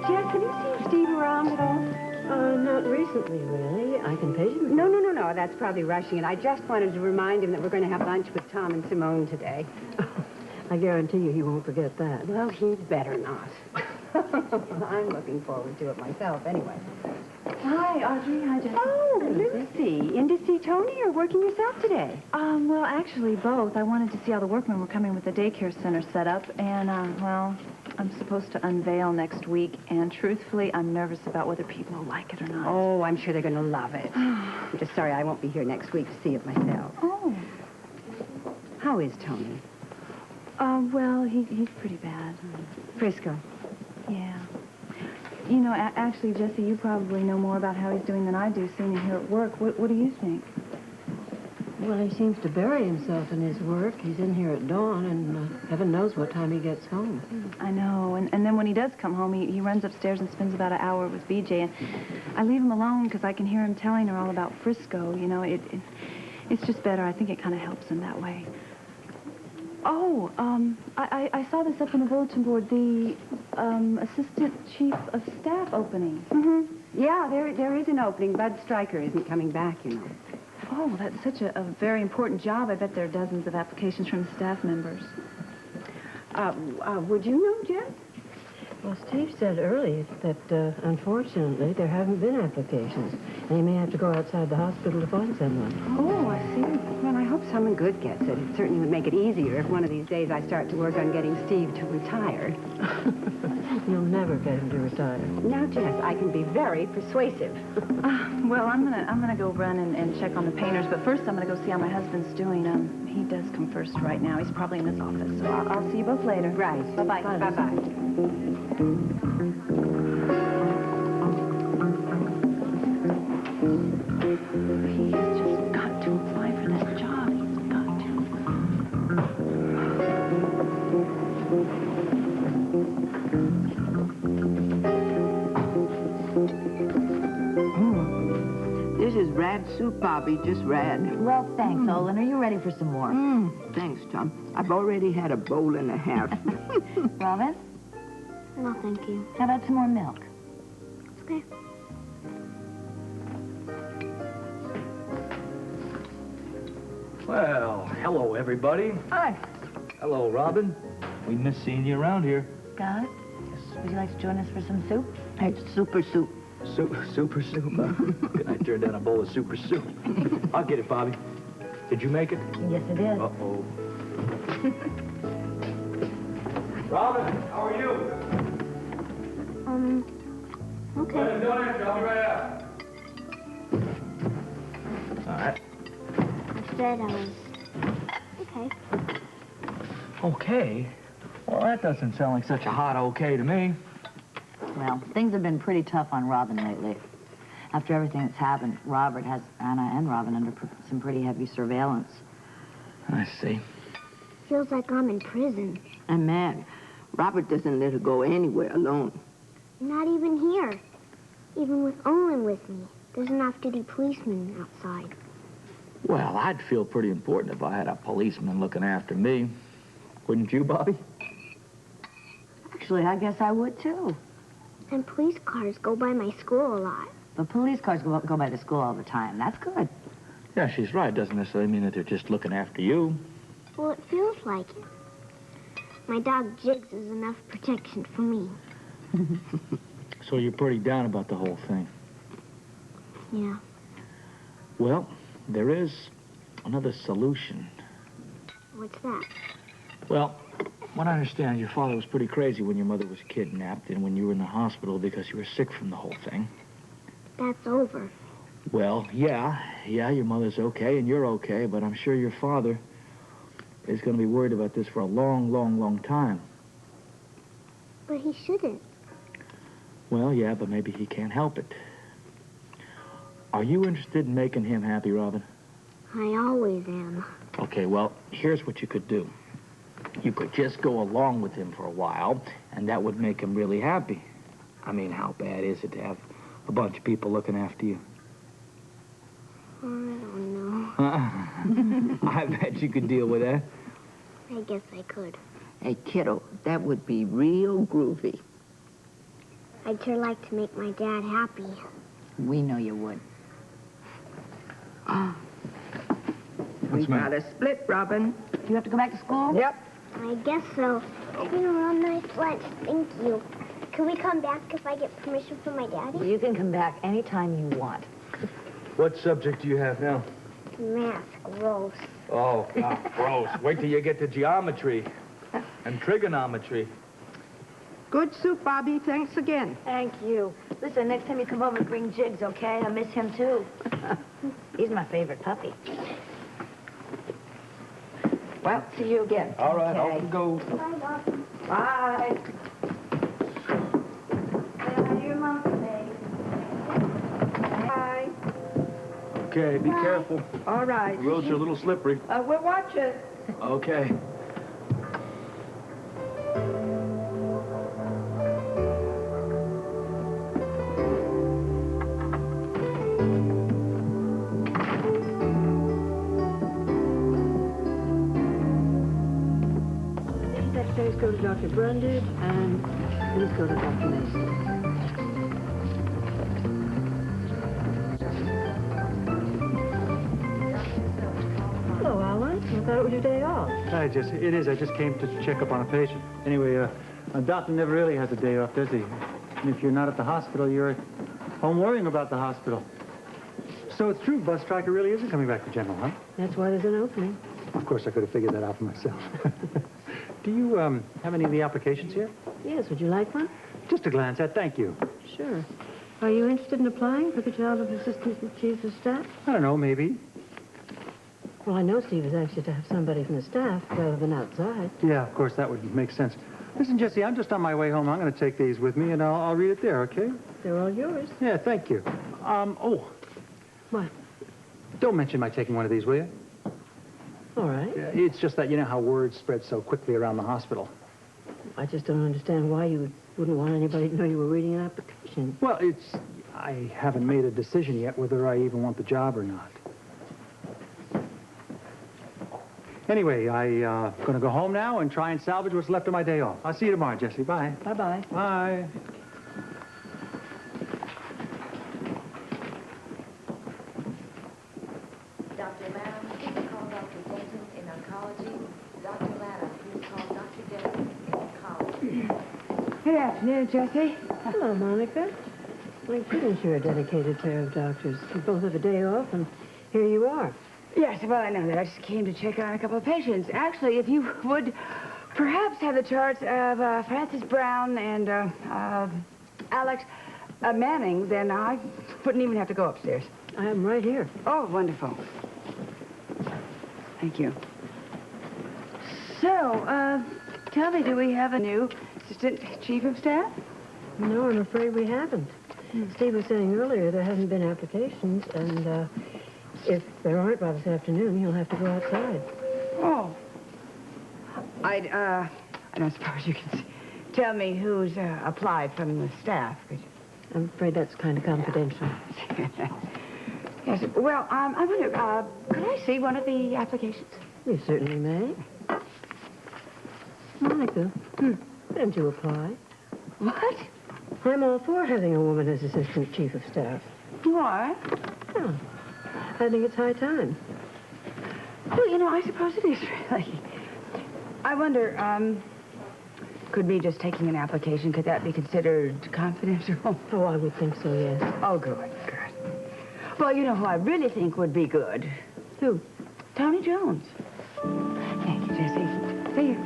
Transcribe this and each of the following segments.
Jess, have you seen Steve around at all? Not recently, really. I can page him. No. That's probably rushing it. I just wanted to remind him that we're going to have lunch with Tom and Simone today. I guarantee you he won't forget that. Well, he'd better not. I'm looking forward to it myself, anyway. Hi, Audrey. Hi, Jessica. Oh, Lucy. In to see Tony or working yourself today? Well, actually, both. I wanted to see how the workmen were coming with the daycare center set up, and, well, I'm supposed to unveil next week, and truthfully, I'm nervous about whether people will like it or not. Oh, I'm sure they're going to love it. I'm just sorry I won't be here next week to see it myself. Oh. How is Tony? Well, he's pretty bad. Frisco. Yeah. You know, actually, Jesse, you probably know more about how he's doing than I do, seeing him here at work. What do you think? Well, he seems to bury himself in his work. He's in here at dawn, and heaven knows what time he gets home. I know, and then when he does come home, he runs upstairs and spends about an hour with BJ, and I leave him alone because I can hear him telling her all about Frisco. You know, it's just better. I think it kind of helps him that way. Oh, I saw this up on the bulletin board, the assistant chief of staff opening. Mm-hmm. Yeah, there is an opening. Bud Stryker isn't coming back, you know. Oh, that's such a very important job. I bet there are dozens of applications from the staff members. Would you know, Jess? Well, Steve said earlier that, unfortunately, there haven't been applications. And he may have to go outside the hospital to find someone. Oh, I see. Well, I hope someone good gets it. It certainly would make it easier if one of these days I start to work on getting Steve to retire. You'll never get him to retire. Now, Jess, I can be very persuasive. Well, I'm gonna go run and check on the painters, but first I'm gonna go see how my husband's doing. He does come first right now. He's probably in his office, so I'll see you both later. Right. Bye-bye. Bye-bye. He's just got to apply for this job. He's got to. This is rad soup, Bobby, just rad. Well, thanks, Olin. Are you ready for some more? Thanks, Tom. I've already had a bowl and a half. Robin, No, thank you. how about some more milk? Okay. Well, hello, everybody. Hi. Hello, Robin. We miss seeing you around here. Got it? Would you like to join us for some soup? It's super soup. Super soup, huh? Can I turn down a bowl of super soup? I'll get it, Bobby. Did you make it? Yes, it is. Uh-oh. Robin, how are you? Okay. I'll be right out. All right. I said I was... Okay. Okay? Well, that doesn't sound like such a hot okay to me. Well, things have been pretty tough on Robin lately. After everything that's happened, Robert has Anna and Robin under some pretty heavy surveillance. I see. Feels like I'm in prison. And man, Robert doesn't let her go anywhere alone. Not even here. Even with Olin with me. There's an off-duty policeman outside. Well, I'd feel pretty important if I had a policeman looking after me. Wouldn't you, Bobby? Actually, I guess I would, too. And police cars go by my school a lot. But police cars go by the school all the time. That's good. Yeah, she's right. Doesn't necessarily mean that they're just looking after you. Well, it feels like it. My dog Jigs is enough protection for me. So you're pretty down about the whole thing. Yeah. Well, there is another solution. What's that? Well, what I understand, your father was pretty crazy when your mother was kidnapped and when you were in the hospital because you were sick from the whole thing. That's over. Well, yeah, your mother's okay and you're okay, but I'm sure your father is going to be worried about this for a long, long, long time. But he shouldn't. Well, yeah, but maybe he can't help it. Are you interested in making him happy, Robin? I always am. Okay, well, here's what you could do. You could just go along with him for a while, and that would make him really happy. I mean, how bad is it to have a bunch of people looking after you? I don't know. I bet you could deal with that. I guess I could. Hey, kiddo, that would be real groovy. I'd sure like to make my dad happy. We know you would. We got a split, Robin. You have to go back to school? Yep. I guess so. It's been a real nice lunch. Thank you. Can we come back if I get permission from my daddy? You can come back anytime you want. What subject do you have now? Math, gross. Oh, God, gross. Wait till you get to geometry and trigonometry. Good soup, Bobby. Thanks again. Thank you. Listen, next time you come over, bring Jiggs, okay? I miss him, too. He's my favorite puppy. Well, see you again. All right, off we go. Bye, Bob. Bye. Your mom today. Bye. Okay, be careful. All right. The roads are a little slippery. We'll watch it. Okay. These x-rays go to Dr. Brundage, and these go to Dr. Mason. Hello, Alan. I thought it was your day off. Hi, Jesse. It is. I just came to check up on a patient. Anyway, a doctor never really has a day off, does he? And if you're not at the hospital, you're at home worrying about the hospital. So it's true, Bus Striker really isn't coming back to General, huh? That's why there's an opening. Of course, I could have figured that out for myself. Do you have any of the applications here? Yes, would you like one? Just a glance at. Thank you. Sure. Are you interested in applying for the job of Assistant Chief of Staff? I don't know, maybe. Well, I know Steve is anxious to have somebody from the staff rather than outside. Yeah, of course, that would make sense. Listen, Jesse, I'm just on my way home. I'm going to take these with me, and I'll read it there, okay? They're all yours. Yeah, thank you. Oh, What? don't mention my taking one of these, will you? All right. It's just that you know how word spreads so quickly around the hospital. I just don't understand why you wouldn't want anybody to know you were reading an application. Well, I haven't made a decision yet whether I even want the job or not. Anyway, I'm going to go home now and try and salvage what's left of my day off. I'll see you tomorrow, Jesse. Bye. Bye-bye. Bye. Dr. Lanham, please call Dr. Denton in oncology. Dr. Lanham, please call Dr. Denton in oncology. Good afternoon, Jessie. Hello, Monica. My goodness, you're a dedicated pair of doctors. You both have a day off, and here you are. Yes, well, I know that. I just came to check on a couple of patients. Actually, if you would perhaps have the charts of Francis Brown and Alex Manning, then I wouldn't even have to go upstairs. I am right here. Oh, wonderful. Thank you. So, tell me, do we have a new Assistant Chief of Staff? No, I'm afraid we haven't. Steve was saying earlier there hasn't been applications, and if there aren't by this afternoon, he'll have to go outside. Oh. I don't suppose you can tell me who's applied from the staff, could you? I'm afraid that's kind of confidential. Yes, well, I wonder, could I see one of the applications? You certainly may. Monica, why don't you apply? What? I'm all for having a woman as Assistant Chief of Staff. Why? Oh, I think it's high time. Well, you know, I suppose it is, really. I wonder, could me just taking an application, could that be considered confidential? Oh, I would think so, yes. Oh, good, good. Well, you know who I really think would be good? Who? Tony Jones. Thank you, Jessie. See you.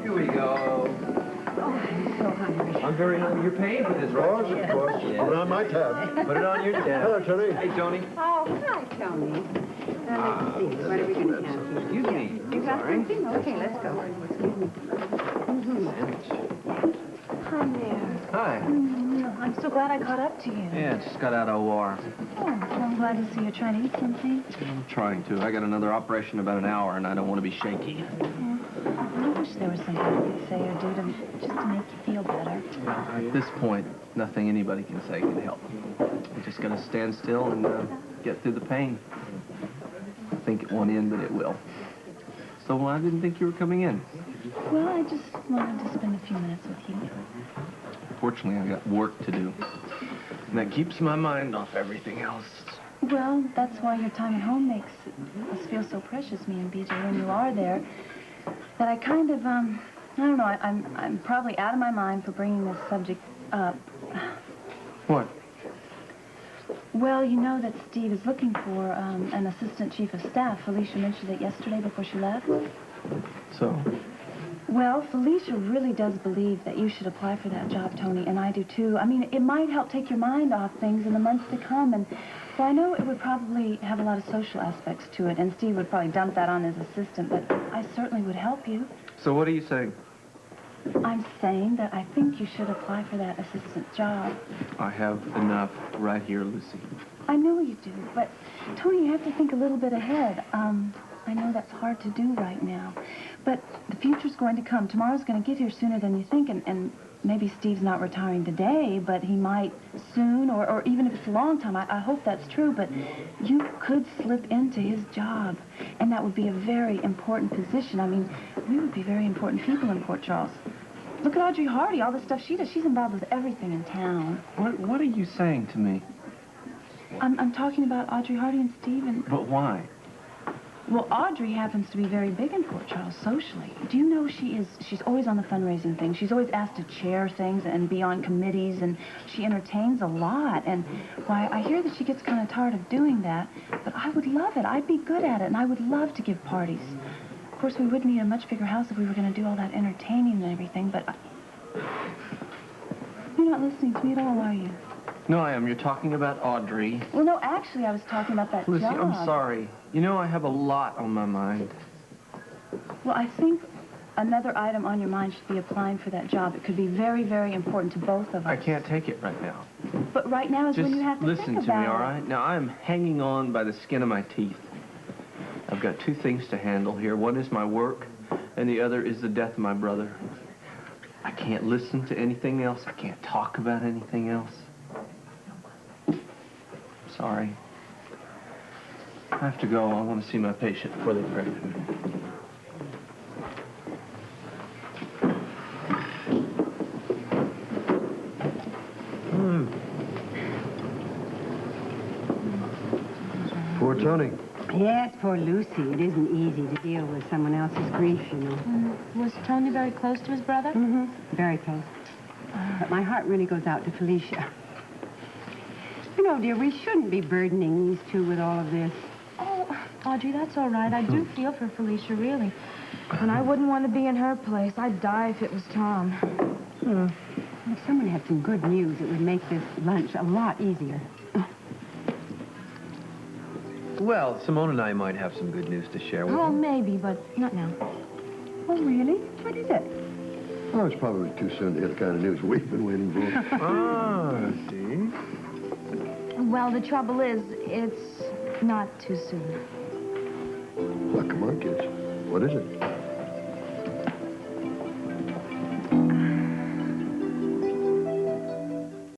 Here we go. Oh, I'm so hungry. I'm very hungry. You're paying for this, right? Of course. Yeah. Put it on my tab. Put it on your tab. Hello, Tony. Hey, Tony. Oh, hi, Tony. Let's see. What are we going to have here? Excuse me. You got Sorry. something? Okay, let's go. Excuse me. Hi there. Hi. I'm so glad I caught up to you. Yeah, just got out of OR. Oh, well, I'm glad to see you're trying to eat something. I'm trying to. I got another operation in about an hour, and I don't want to be shaky. wish there was something I could say or do just to make you feel better. Well, at this point, nothing anybody can say can help. You just gotta stand still and get through the pain. I think it won't end, but it will. So I didn't think you were coming in. Well, I just wanted to spend a few minutes with you. Fortunately, I got work to do. And that keeps my mind off everything else. Well, that's why your time at home makes us feel so precious, me and BJ, when you are there. That I kind of, I don't know, I'm probably out of my mind for bringing this subject up. What? Well, you know that Steve is looking for an assistant chief of staff. Felicia mentioned it yesterday before she left. So? Well, Felicia really does believe that you should apply for that job, Tony, and I do too. I mean, it might help take your mind off things in the months to come, and well, I know it would probably have a lot of social aspects to it, and Steve would probably dump that on his assistant, but I certainly would help you. So what are you saying? I'm saying that I think you should apply for that assistant job. I have enough right here, Lucy. I know you do, but Tony, you have to think a little bit ahead. I know that's hard to do right now, but the future's going to come. Tomorrow's going to get here sooner than you think, and maybe Steve's not retiring today, but he might soon, or even if it's a long time. I hope that's true, but you could slip into his job, and that would be a very important position. I mean, we would be very important people in Port Charles. Look at Audrey Hardy, all the stuff she does. She's involved with everything in town. What are you saying to me? I'm talking about Audrey Hardy and Steve and... But why? Well, Audrey happens to be very big in Port Charles socially. Do you know she's always on the fundraising thing. She's always asked to chair things and be on committees, and she entertains a lot. And, why, I hear that she gets kind of tired of doing that, but I would love it. I'd be good at it, and I would love to give parties. Of course, we would need a much bigger house if we were going to do all that entertaining and everything, but... You're not listening to me at all, are you? No, I am. You're talking about Audrey. Well, no, actually, I was talking about that Lucy, job. I'm sorry. You know, I have a lot on my mind. Well, I think another item on your mind should be applying for that job. It could be very, very important to both of us. I can't take it right now. But right now is Just when you have to listen think to about me, all it. right? Now, I'm hanging on by the skin of my teeth. I've got two things to handle here. One is my work, and the other is the death of my brother. I can't listen to anything else. I can't talk about anything else. Sorry. I have to go. I want to see my patient before they pray. Poor Tony. Yes, poor Lucy. It isn't easy to deal with someone else's grief, you know. Was Tony very close to his brother? Mm-hmm. Very close. But my heart really goes out to Felicia. You know, dear, we shouldn't be burdening these two with all of this. Oh, Audrey, that's all right. I do feel for Felicia, really. And I wouldn't want to be in her place. I'd die if it was Tom. If someone had some good news, it would make this lunch a lot easier. Well, Simone and I might have some good news to share with Well, you. maybe, but not now. Oh, really? What is it? Oh, it's probably too soon to hear the kind of news we've been waiting for. Ah, see? Well, the trouble is, it's not too soon. Well, come on, kids. What is it?